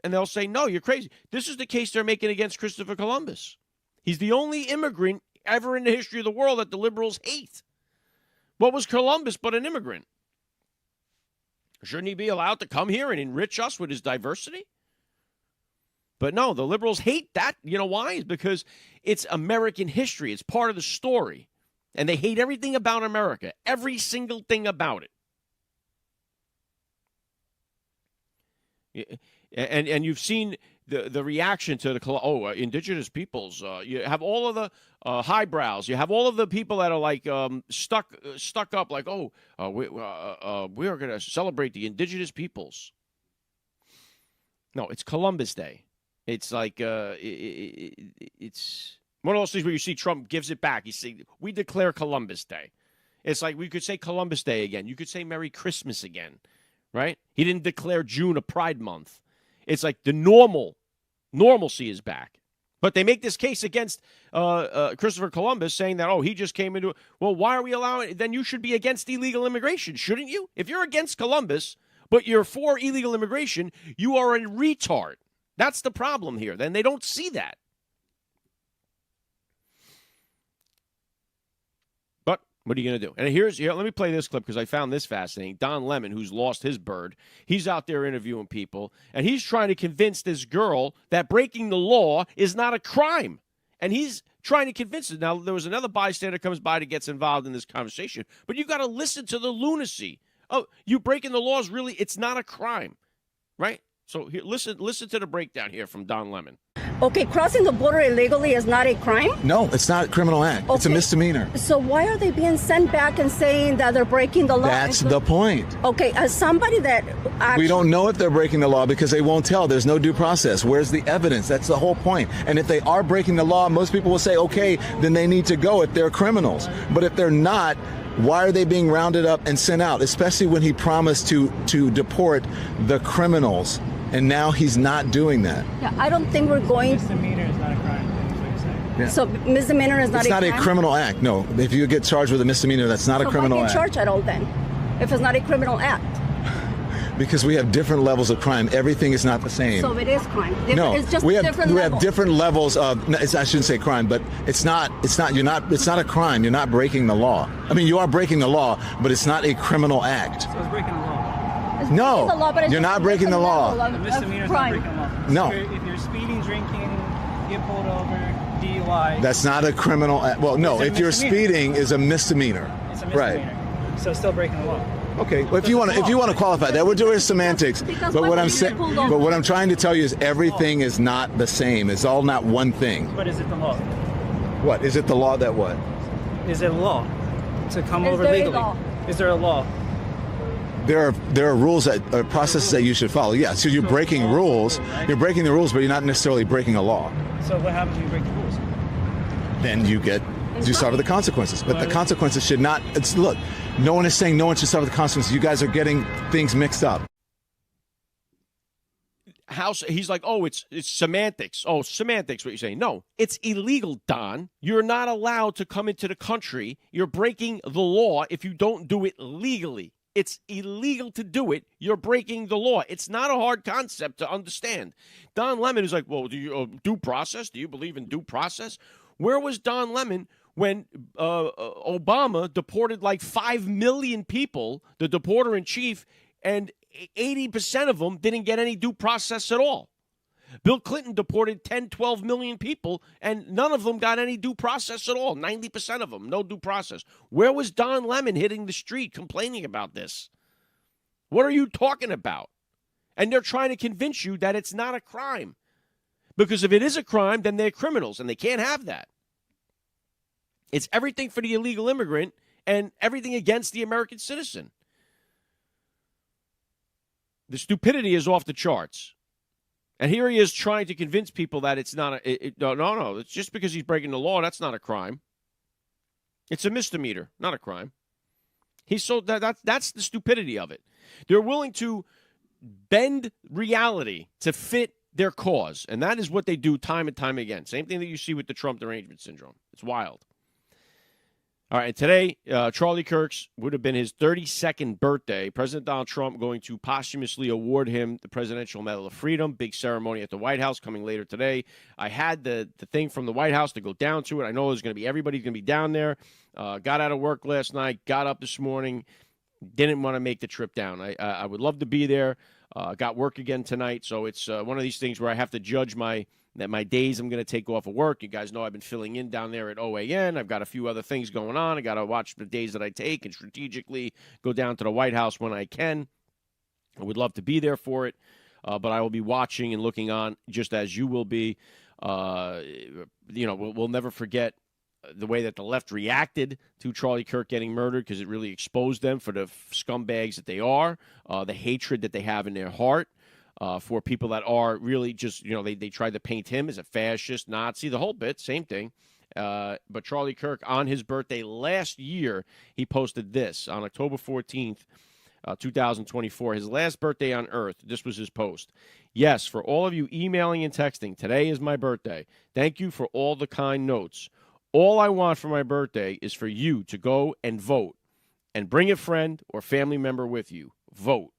And they'll say, no, you're crazy. This is the case they're making against Christopher Columbus. He's the only immigrant ever in the history of the world that the liberals hate. What was Columbus but an immigrant? Shouldn't he be allowed to come here and enrich us with his diversity? But no, the liberals hate that. You know why? It's because it's American history. It's part of the story. And they hate everything about America, every single thing about it. And you've seen the reaction to the indigenous peoples. You have all of the highbrows. You have all of the people that are like stuck up, like, we are going to celebrate the indigenous peoples. No, it's Columbus Day. It's like it's one of those things where you see Trump gives it back. He says, we declare Columbus Day. It's like we could say Columbus Day again. You could say Merry Christmas again, right? He didn't declare June a Pride Month. It's like the normalcy is back. But they make this case against Christopher Columbus, saying that, he just came into it. Well, why are we allowing it? Then you should be against illegal immigration, shouldn't you? If you're against Columbus, but you're for illegal immigration, you are a retard. That's the problem here. Then they don't see that. But what are you going to do? And let me play this clip because I found this fascinating. Don Lemon, who's lost his bird, he's out there interviewing people, and he's trying to convince this girl that breaking the law is not a crime. And he's trying to convince her. Now, there was another bystander comes by that gets involved in this conversation, but you got to listen to the lunacy. You breaking the law is really, it's not a crime, right? So here, listen to the breakdown here from Don Lemon. Okay, crossing the border illegally is not a crime? No, it's not a criminal act. Okay. It's a misdemeanor. So why are they being sent back and saying that they're breaking the law? That's the point. Okay, as somebody that actually... We don't know if they're breaking the law because they won't tell. There's no due process. Where's the evidence? That's the whole point. And if they are breaking the law, most people will say, okay, then they need to go if they're criminals. But if they're not, why are they being rounded up and sent out, especially when he promised to deport the criminals? And now he's not doing that. Yeah, I don't think we're going... Misdemeanor is not a crime. That's what you're saying. Yeah. So misdemeanor is not a crime? It's not a criminal act, no. If you get charged with a misdemeanor, that's not a criminal act. So why get charged at all then, if it's not a criminal act? Because we have different levels of crime. Everything is not the same. So it is crime. No, it's just we have different levels of. I shouldn't say crime, but it's not. It's not a crime. You're not breaking the law. I mean, you are breaking the law, but it's not a criminal act. So it's breaking the law. No, you're not breaking the law. The misdemeanor is not breaking the law. No. If you're speeding, drinking, get pulled over, DUI. That's not a criminal act. Well, no, if you're speeding is a misdemeanor. It's a misdemeanor. Right. So it's still breaking the law. Okay, well, if you want to qualify that, we're doing semantics. But what I'm trying to tell you is everything is not the same. It's all not one thing. But is it the law? What is it? The law that what? Is it a law to come over legally? Is there a law? There are rules processes that you should follow. Yeah, so you're breaking rules. You're breaking the rules, but you're not necessarily breaking a law. So what happens when you break the rules? Then you suffer the consequences. But the consequences should not. Look, no one is saying no one should suffer the consequences. You guys are getting things mixed up. He's like, it's semantics. Oh, semantics, what you're saying. No, it's illegal, Don. You're not allowed to come into the country. You're breaking the law if you don't do it legally. It's illegal to do it. You're breaking the law. It's not a hard concept to understand. Don Lemon is like, well, do you due process? Do you believe in due process? Where was Don Lemon when Obama deported like 5 million people, the deporter in chief, and 80% of them didn't get any due process at all? Bill Clinton deported 10, 12 million people, and none of them got any due process at all. 90% of them, no due process. Where was Don Lemon hitting the street complaining about this? What are you talking about? And they're trying to convince you that it's not a crime. Because if it is a crime, then they're criminals, and they can't have that. It's everything for the illegal immigrant and everything against the American citizen. The stupidity is off the charts. And here he is trying to convince people that it's not no. It's just because he's breaking the law. That's not a crime. It's a misdemeanor, not a crime. That's the stupidity of it. They're willing to bend reality to fit their cause, and that is what they do time and time again. Same thing that you see with the Trump derangement syndrome. It's wild. All right, and today, Charlie Kirk's would have been his 32nd birthday. President Donald Trump going to posthumously award him the Presidential Medal of Freedom. Big ceremony at the White House coming later today. I had the thing from the White House to go down to it. I know there's going to be everybody's going to be down there. Got out of work last night, got up this morning, didn't want to make the trip down. I would love to be there. Got work again tonight, so it's one of these things where I have to judge my days I'm going to take off of work. You guys know I've been filling in down there at OAN. I've got a few other things going on. I got to watch the days that I take and strategically go down to the White House when I can. I would love to be there for it, but I will be watching and looking on just as you will be. We'll never forget the way that the left reacted to Charlie Kirk getting murdered, because it really exposed them for the scumbags that they are, the hatred that they have in their heart for people that are really just, they tried to paint him as a fascist, Nazi, the whole bit, same thing. But Charlie Kirk, on his birthday last year, he posted this on October 14th, 2024, his last birthday on Earth. This was his post. Yes, for all of you emailing and texting, today is my birthday. Thank you for all the kind notes. All I want for my birthday is for you to go and vote and bring a friend or family member with you. Vote.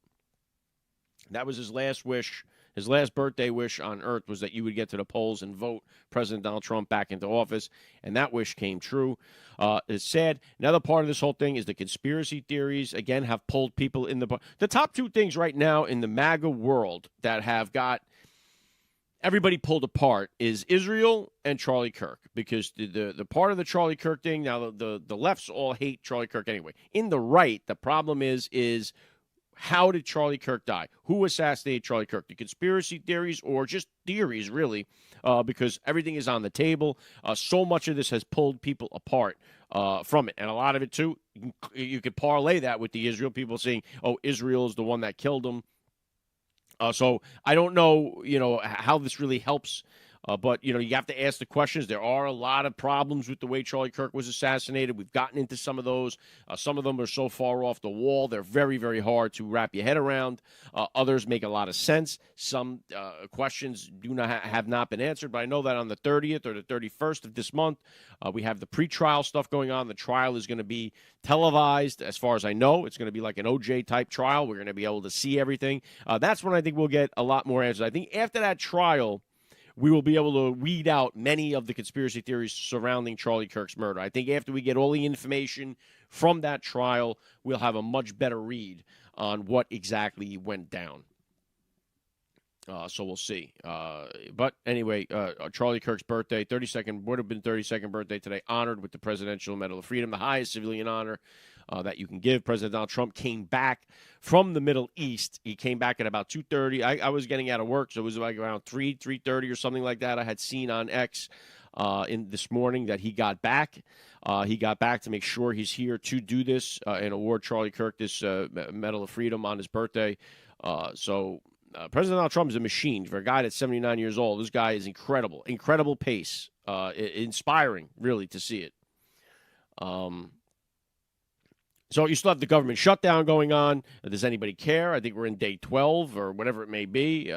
That was his last wish. His last birthday wish on Earth was that you would get to the polls and vote President Donald Trump back into office, and that wish came true. It's sad. Another part of this whole thing is the conspiracy theories, again, have pulled people in the top two things right now in the MAGA world that have got everybody pulled apart is Israel and Charlie Kirk, because the part of the Charlie Kirk thing, now the lefts all hate Charlie Kirk anyway. In the right, the problem is how did Charlie Kirk die? Who assassinated Charlie Kirk? The conspiracy theories, or just theories, really, because everything is on the table. So much of this has pulled people apart from it. And a lot of it, too, you could parlay that with the Israel people saying, oh, Israel is the one that killed him. So I don't know, how this really helps. But, you have to ask the questions. There are a lot of problems with the way Charlie Kirk was assassinated. We've gotten into some of those. Some of them are so far off the wall, they're very, very hard to wrap your head around. Others make a lot of sense. Some questions have not been answered. But I know that on the 30th or the 31st of this month, we have the pretrial stuff going on. The trial is going to be televised. As far as I know, it's going to be like an OJ-type trial. We're going to be able to see everything. That's when I think we'll get a lot more answers. I think after that trial, we will be able to weed out many of the conspiracy theories surrounding Charlie Kirk's murder. I think after we get all the information from that trial, we'll have a much better read on what exactly went down. So we'll see. But anyway, Charlie Kirk's birthday, would have been 32nd birthday today, honored with the Presidential Medal of Freedom, the highest civilian honor that you can give. President Donald Trump came back from the Middle East. He came back at about 2:30. I was getting out of work, so it was like around 3:30 or something like that. I had seen on X in this morning that he got back. He got back to make sure he's here to do this and award Charlie Kirk this Medal of Freedom on his birthday. So President Donald Trump is a machine. For a guy that's 79 years old, this guy is incredible. Incredible pace. Inspiring, really, to see it. So you still have the government shutdown going on. Does anybody care? I think we're in day 12 or whatever it may be.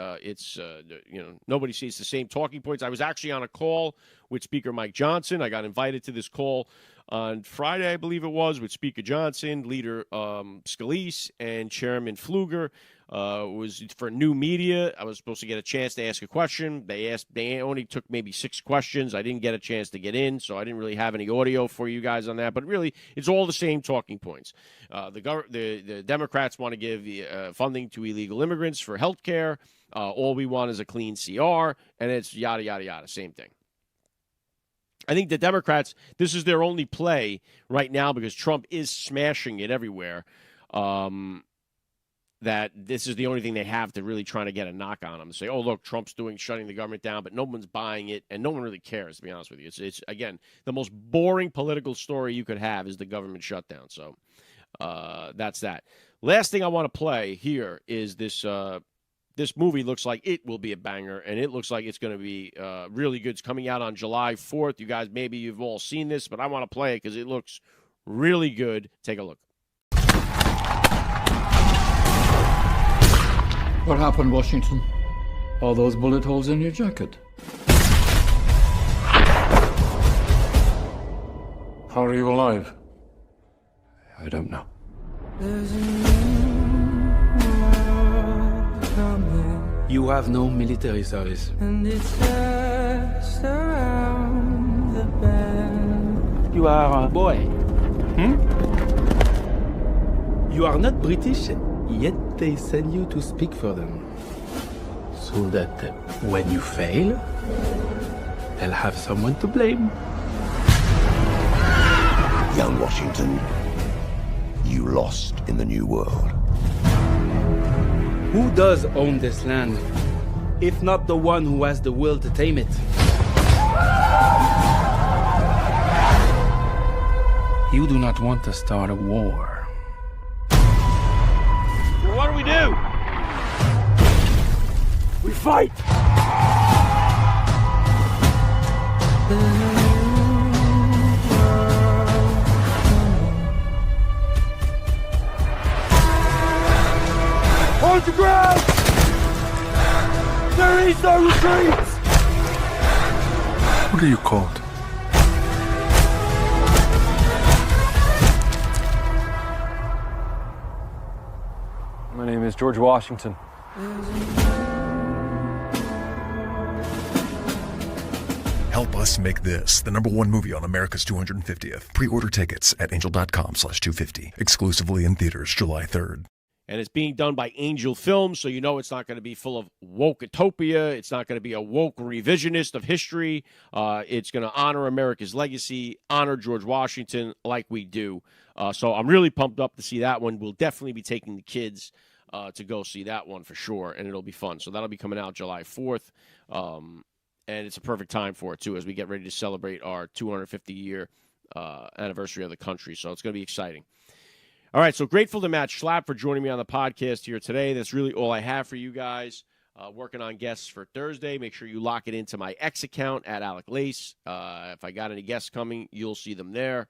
Nobody sees the same talking points. I was actually on a call with Speaker Mike Johnson. I got invited to this call on Friday, I believe it was, with Speaker Johnson, Leader Scalise, and Chairman Pfluger. Was for new media. I was supposed to get a chance to ask a question. They only took maybe 6 questions. I didn't get a chance to get in, so I didn't really have any audio for you guys on that. But really, it's all the same talking points. The Democrats want to give funding to illegal immigrants for health care. All we want is a clean CR, and it's yada, yada, yada, same thing. I think the Democrats, this is their only play right now because Trump is smashing it everywhere. That this is the only thing they have to really try to get a knock on them and say, oh, look, Trump's shutting the government down, but no one's buying it, and no one really cares, to be honest with you. It's again, the most boring political story you could have is the government shutdown. So that's that. Last thing I want to play here is this this movie looks like it will be a banger, and it looks like it's going to be really good. It's coming out on July 4th. You guys, maybe you've all seen this, but I want to play it because it looks really good. Take a look. What happened, Washington? All those bullet holes in your jacket. How are you alive? I don't know. You have no military service. And it's just around the bend. You are a boy. You are not British, yet they send you to speak for them. So that when you fail, they'll have someone to blame. Young Washington, you lost in the New World. Who does own this land, if not the one who has the will to tame it? You do not want to start a war. Well, what do we do? We fight! Hold the ground! There is no retreat! What are you called? My name is George Washington. Help us make this the #1 movie on America's 250th. Pre-order tickets at angel.com/250. Exclusively in theaters July 3rd. And it's being done by Angel Films, so you know it's not going to be full of woke-utopia. It's not going to be a woke revisionist of history. It's going to honor America's legacy, honor George Washington like we do. So I'm really pumped up to see that one. We'll definitely be taking the kids to go see that one for sure, and it'll be fun. So that'll be coming out July 4th, and it's a perfect time for it, too, as we get ready to celebrate our 250-year anniversary of the country. So it's going to be exciting. All right, so grateful to Matt Schlapp for joining me on the podcast here today. That's really all I have for you guys. Working on guests for Thursday. Make sure you lock it into my X account at AlecLace. If I got any guests coming, you'll see them there.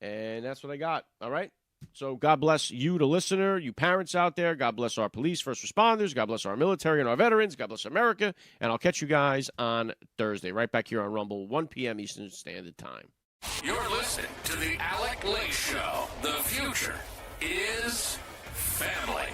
And that's what I got. All right? So God bless you, the listener, you parents out there. God bless our police, first responders. God bless our military and our veterans. God bless America. And I'll catch you guys on Thursday, right back here on Rumble, 1 p.m. Eastern Standard Time. You're listening to the Alec Lace Show. The future is family.